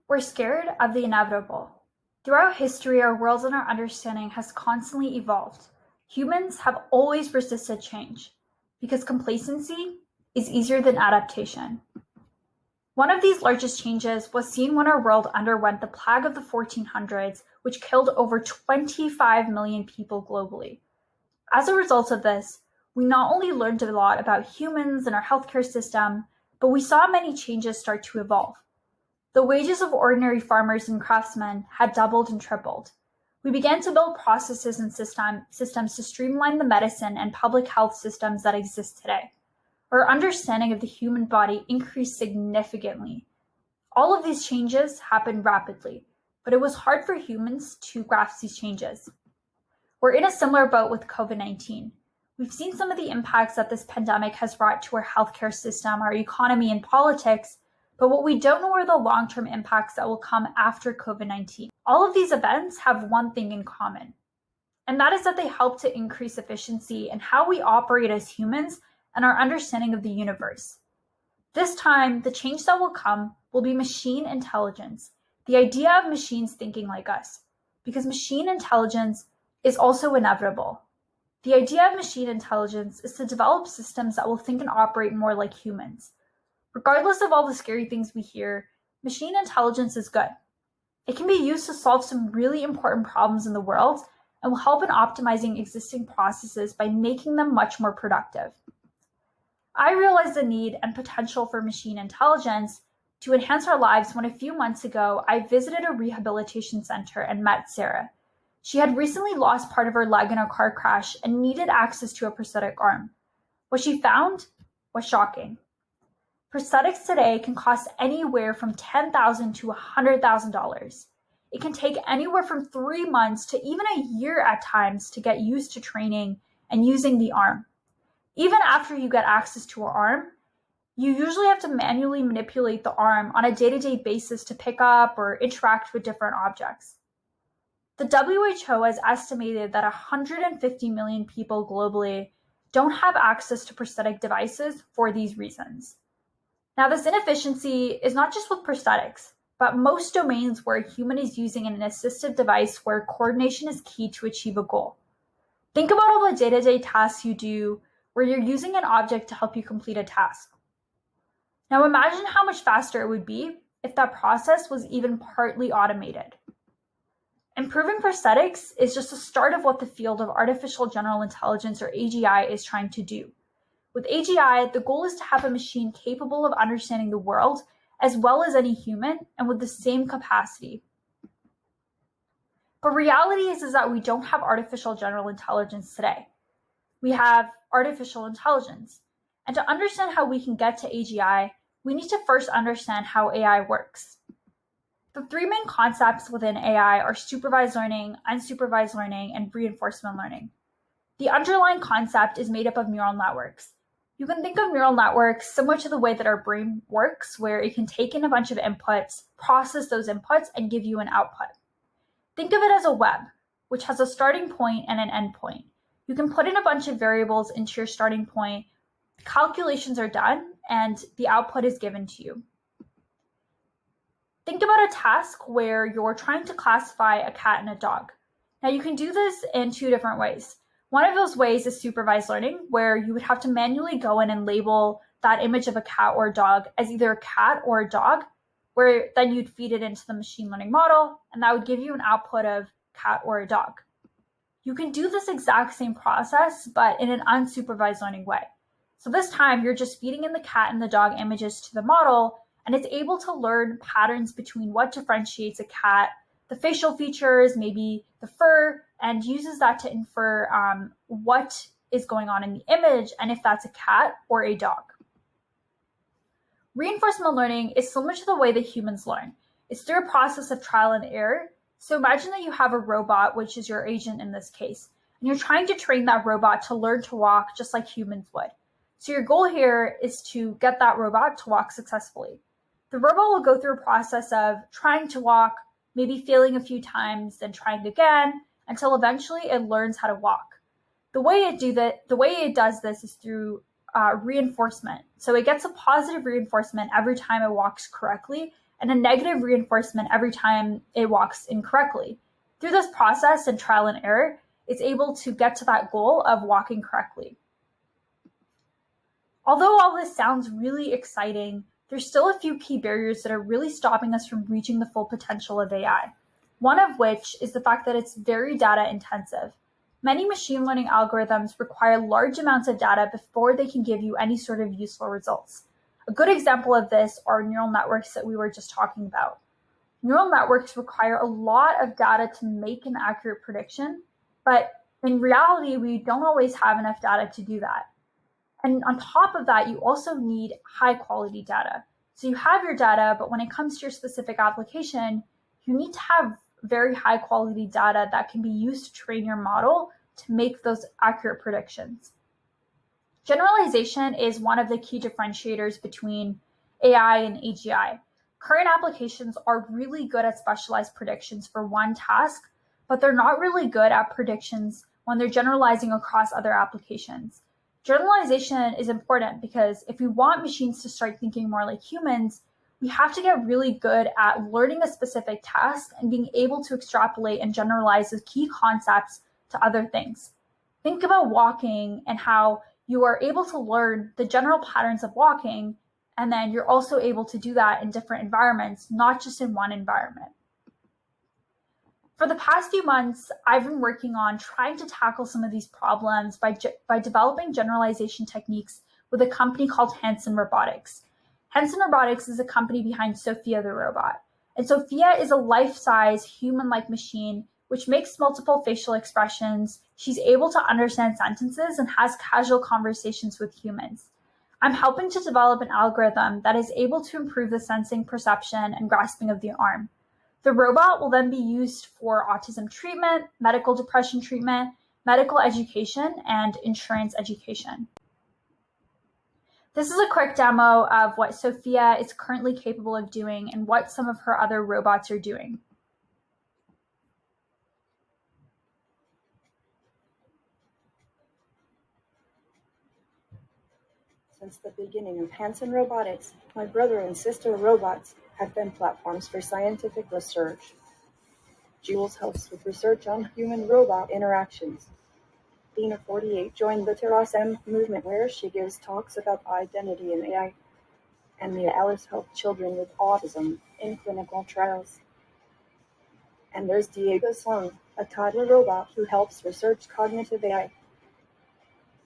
We're scared of the inevitable. Throughout history, our world and our understanding has constantly evolved. Humans have always resisted change because complacency is easier than adaptation. One of these largest changes was seen when our world underwent the plague of the 1400s, which killed over 25 million people globally. As a result of this, we not only learned a lot about humans and our healthcare system, but we saw many changes start to evolve. The wages of ordinary farmers and craftsmen had doubled and tripled. We began to build processes and systems to streamline the medicine and public health systems that exist today. Our understanding of the human body increased significantly. All of these changes happened rapidly, but it was hard for humans to grasp these changes. We're in a similar boat with COVID-19. We've seen some of the impacts that this pandemic has brought to our healthcare system, our economy, and politics, but what we don't know are the long-term impacts that will come after COVID-19. All of these events have one thing in common, and that is that they help to increase efficiency in how we operate as humans and our understanding of the universe. This time, the change that will come will be machine intelligence, the idea of machines thinking like us, because machine intelligence is also inevitable. The idea of machine intelligence is to develop systems that will think and operate more like humans. Regardless of all the scary things we hear, machine intelligence is good. It can be used to solve some really important problems in the world and will help in optimizing existing processes by making them much more productive. I realized the need and potential for machine intelligence to enhance our lives when a few months ago I visited a rehabilitation center and met Sarah. She had recently lost part of her leg in a car crash and needed access to a prosthetic arm. What she found was shocking. Prosthetics today can cost anywhere from $10,000 to $100,000. It can take anywhere from 3 months to even a year at times to get used to training and using the arm. Even after you get access to an arm, you usually have to manually manipulate the arm on a day-to-day basis to pick up or interact with different objects. The WHO has estimated that 150 million people globally don't have access to prosthetic devices for these reasons. Now, this inefficiency is not just with prosthetics, but most domains where a human is using an assistive device where coordination is key to achieve a goal. Think about all the day-to-day tasks you do where you're using an object to help you complete a task. Now, imagine how much faster it would be if that process was even partly automated. Improving prosthetics is just the start of what the field of artificial general intelligence, or AGI, is trying to do. With AGI, the goal is to have a machine capable of understanding the world as well as any human and with the same capacity. But reality is that we don't have artificial general intelligence today. We have artificial intelligence. And to understand how we can get to AGI, we need to first understand how AI works. The three main concepts within AI are supervised learning, unsupervised learning, and reinforcement learning. The underlying concept is made up of neural networks. You can think of neural networks similar to the way that our brain works, where it can take in a bunch of inputs, process those inputs, and give you an output. Think of it as a web, which has a starting point and an end point. You can put in a bunch of variables into your starting point, calculations are done, and the output is given to you. Think about a task where you're trying to classify a cat and a dog. Now, you can do this in two different ways. One of those ways is supervised learning, where you would have to manually go in and label that image of a cat or a dog as either a cat or a dog, where then you'd feed it into the machine learning model, and that would give you an output of cat or a dog. You can do this exact same process, but in an unsupervised learning way. So this time, you're just feeding in the cat and the dog images to the model, and it's able to learn patterns between what differentiates a cat, the facial features, maybe the fur, and uses that to infer what is going on in the image and if that's a cat or a dog. Reinforcement learning is similar to the way that humans learn. It's through a process of trial and error. So imagine that you have a robot, which is your agent in this case, and you're trying to train that robot to learn to walk just like humans would. So your goal here is to get that robot to walk successfully. The robot will go through a process of trying to walk, maybe failing a few times, then trying again, until eventually it learns how to walk. The way it does this is through reinforcement. So it gets a positive reinforcement every time it walks correctly, and a negative reinforcement every time it walks incorrectly. Through this process and trial and error, it's able to get to that goal of walking correctly. Although all this sounds really exciting, there's still a few key barriers that are really stopping us from reaching the full potential of AI. One of which is the fact that it's very data intensive. Many machine learning algorithms require large amounts of data before they can give you any sort of useful results. A good example of this are neural networks that we were just talking about. Neural networks require a lot of data to make an accurate prediction, but in reality, we don't always have enough data to do that. And on top of that, you also need high quality data. So you have your data, but when it comes to your specific application, you need to have very high quality data that can be used to train your model to make those accurate predictions. Generalization is one of the key differentiators between AI and AGI. Current applications are really good at specialized predictions for one task, but they're not really good at predictions when they're generalizing across other applications. Generalization is important because if we want machines to start thinking more like humans, we have to get really good at learning a specific task and being able to extrapolate and generalize the key concepts to other things. Think about walking and how you are able to learn the general patterns of walking, and then you're also able to do that in different environments, not just in one environment. For the past few months, I've been working on trying to tackle some of these problems by developing generalization techniques with a company called Hanson Robotics. Hanson Robotics is a company behind Sophia the robot. And Sophia is a life-size, human-like machine which makes multiple facial expressions. She's able to understand sentences and has casual conversations with humans. I'm helping to develop an algorithm that is able to improve the sensing, perception, and grasping of the arm. The robot will then be used for autism treatment, medical depression treatment, medical education, and insurance education. This is a quick demo of what Sophia is currently capable of doing and what some of her other robots are doing. Since the beginning of Hanson Robotics, my brother and sister robots have been platforms for scientific research. Jules helps with research on human-robot interactions. Lena 48 joined the Terras M movement where she gives talks about identity in AI. And Mia Alice helped children with autism in clinical trials. And there's Diego Song, a toddler robot who helps research cognitive AI.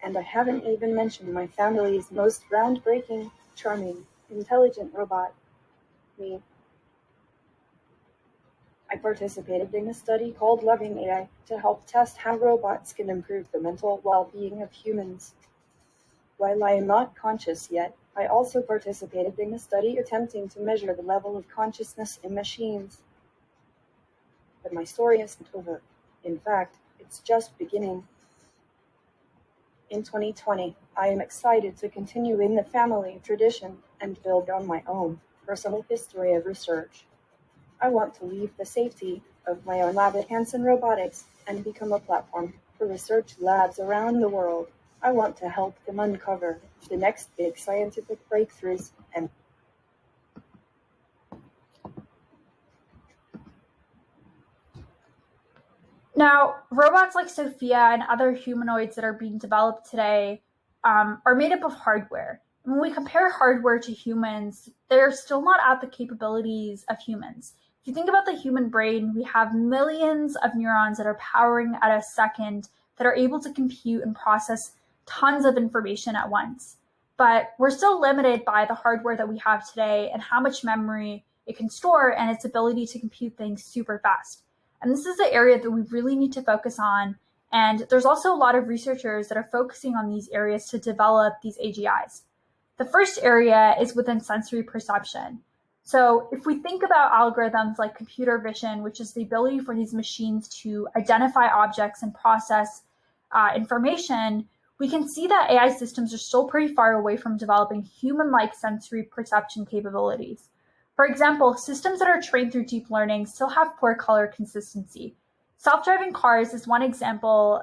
And I haven't even mentioned my family's most groundbreaking, charming, intelligent robot, me. I participated in a study called Loving AI to help test how robots can improve the mental well-being of humans. While I am not conscious yet, I also participated in a study attempting to measure the level of consciousness in machines. But my story isn't over. In fact, it's just beginning. In 2020, I am excited to continue in the family tradition and build on my own personal history of research. I want to leave the safety of my own lab at Hanson Robotics and become a platform for research labs around the world. I want to help them uncover the next big scientific breakthroughs and Now, robots like Sophia and other humanoids that are being developed today are made up of hardware. When we compare hardware to humans, they're still not at the capabilities of humans. If you think about the human brain, we have millions of neurons that are powering at a second that are able to compute and process tons of information at once. But we're still limited by the hardware that we have today and how much memory it can store and its ability to compute things super fast. And this is the area that we really need to focus on. And there's also a lot of researchers that are focusing on these areas to develop these AGIs. The first area is within sensory perception. So if we think about algorithms like computer vision, which is the ability for these machines to identify objects and process information, we can see that AI systems are still pretty far away from developing human-like sensory perception capabilities. For example, systems that are trained through deep learning still have poor color consistency. Self-driving cars is one example,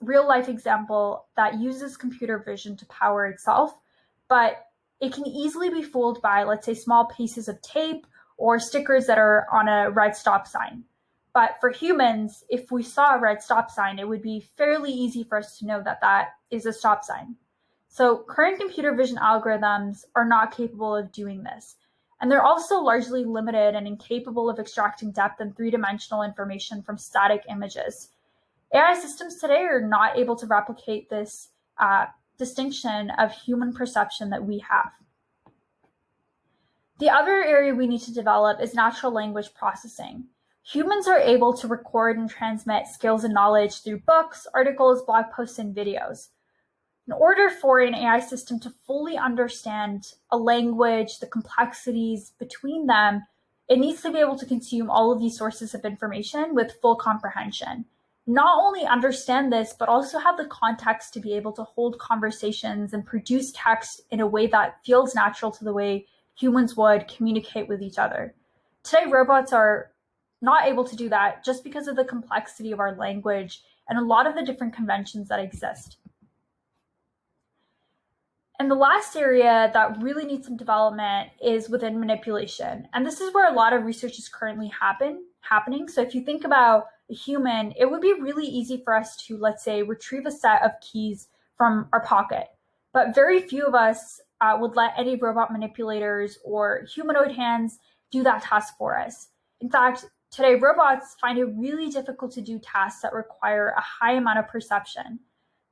real-life example that uses computer vision to power itself, but it can easily be fooled by, let's say, small pieces of tape or stickers that are on a red stop sign. But for humans, if we saw a red stop sign, it would be fairly easy for us to know that that is a stop sign. So current computer vision algorithms are not capable of doing this. And they're also largely limited and incapable of extracting depth and three-dimensional information from static images. AI systems today are not able to replicate this distinction of human perception that we have. The other area we need to develop is natural language processing. Humans are able to record and transmit skills and knowledge through books, articles, blog posts, and videos. In order for an AI system to fully understand a language, the complexities between them, it needs to be able to consume all of these sources of information with full comprehension. Not only understand this, but also have the context to be able to hold conversations and produce text in a way that feels natural to the way humans would communicate with each other. Today, robots are not able to do that just because of the complexity of our language and a lot of the different conventions that exist. And the last area that really needs some development is within manipulation. And this is where a lot of research is currently happening. So if you think about a human, it would be really easy for us to, let's say, retrieve a set of keys from our pocket. But very few of us would let any robot manipulators or humanoid hands do that task for us. In fact, today robots find it really difficult to do tasks that require a high amount of perception.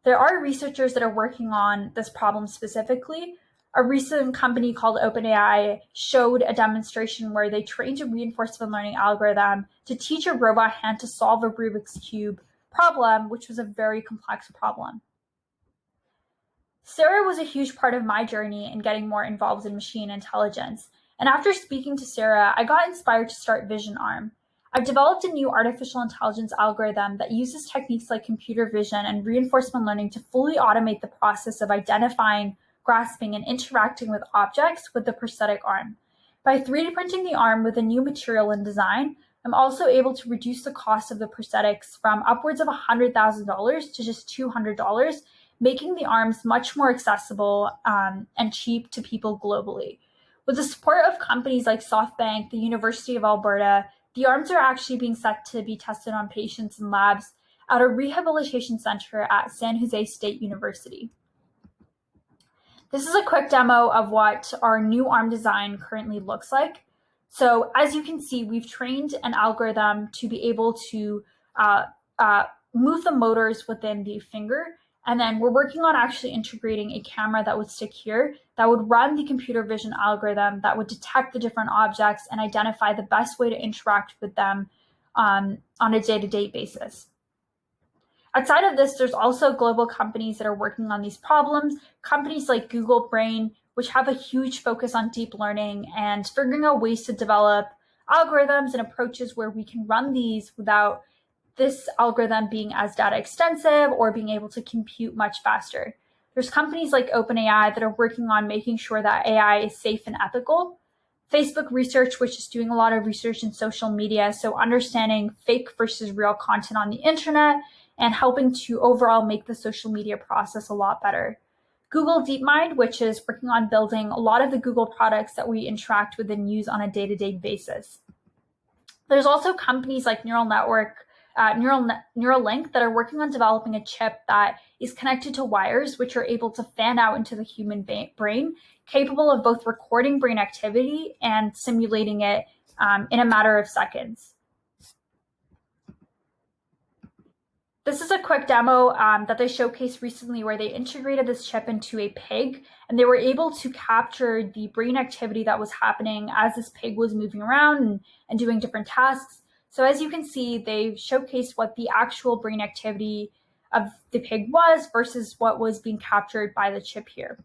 There are researchers that are working on this problem specifically. A recent company called OpenAI showed a demonstration where they trained a reinforcement learning algorithm to teach a robot hand to solve a Rubik's Cube problem, which was a very complex problem. Sarah was a huge part of my journey in getting more involved in machine intelligence. And after speaking to Sarah, I got inspired to start VisionArm. I've developed a new artificial intelligence algorithm that uses techniques like computer vision and reinforcement learning to fully automate the process of identifying, grasping, and interacting with objects with the prosthetic arm. By 3D printing the arm with a new material and design, I'm also able to reduce the cost of the prosthetics from upwards of $100,000 to just $200, making the arms much more accessible and cheap to people globally. With the support of companies like SoftBank, the University of Alberta, the arms are actually being set to be tested on patients in labs at a rehabilitation center at San Jose State University. This is a quick demo of what our new arm design currently looks like. So as you can see, we've trained an algorithm to be able to move the motors within the finger. And then we're working on actually integrating a camera that would stick here that would run the computer vision algorithm that would detect the different objects and identify the best way to interact with them on a day-to-day basis. Outside of this, there's also global companies that are working on these problems, companies like Google Brain, which have a huge focus on deep learning and figuring out ways to develop algorithms and approaches where we can run these without this algorithm being as data extensive or being able to compute much faster. There's companies like OpenAI that are working on making sure that AI is safe and ethical. Facebook Research, which is doing a lot of research in social media, so understanding fake versus real content on the internet and helping to overall make the social media process a lot better. Google DeepMind, which is working on building a lot of the Google products that we interact with and use on a day-to-day basis. There's also companies like Neuralink that are working on developing a chip that is connected to wires, which are able to fan out into the human brain, capable of both recording brain activity and simulating it in a matter of seconds. This is a quick demo that they showcased recently where they integrated this chip into a pig, and they were able to capture the brain activity that was happening as this pig was moving around and doing different tasks. So as you can see, they showcased what the actual brain activity of the pig was versus what was being captured by the chip here.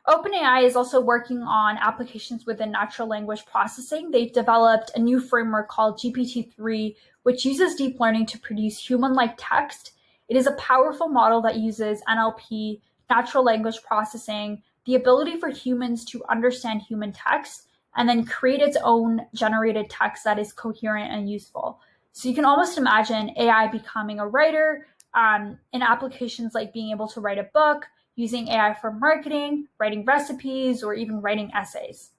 OpenAI is also working on applications within natural language processing. They've developed a new framework called GPT-3, which uses deep learning to produce human-like text. It is a powerful model that uses NLP, natural language processing, the ability for humans to understand human text, and then create its own generated text that is coherent and useful. So you can almost imagine AI becoming a writer in applications like being able to write a book, using AI for marketing, writing recipes, or even writing essays.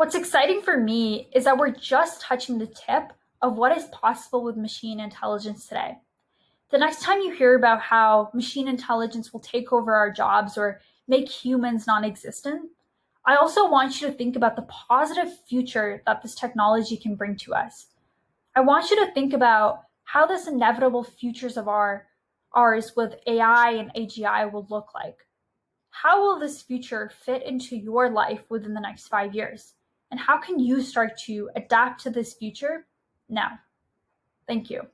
What's exciting for me is that we're just touching the tip of what is possible with machine intelligence today. The next time you hear about how machine intelligence will take over our jobs or make humans non-existent, I also want you to think about the positive future that this technology can bring to us. I want you to think about how this inevitable futures of ours with AI and AGI will look like. How will this future fit into your life within the next 5 years? And how can you start to adapt to this future now? Thank you.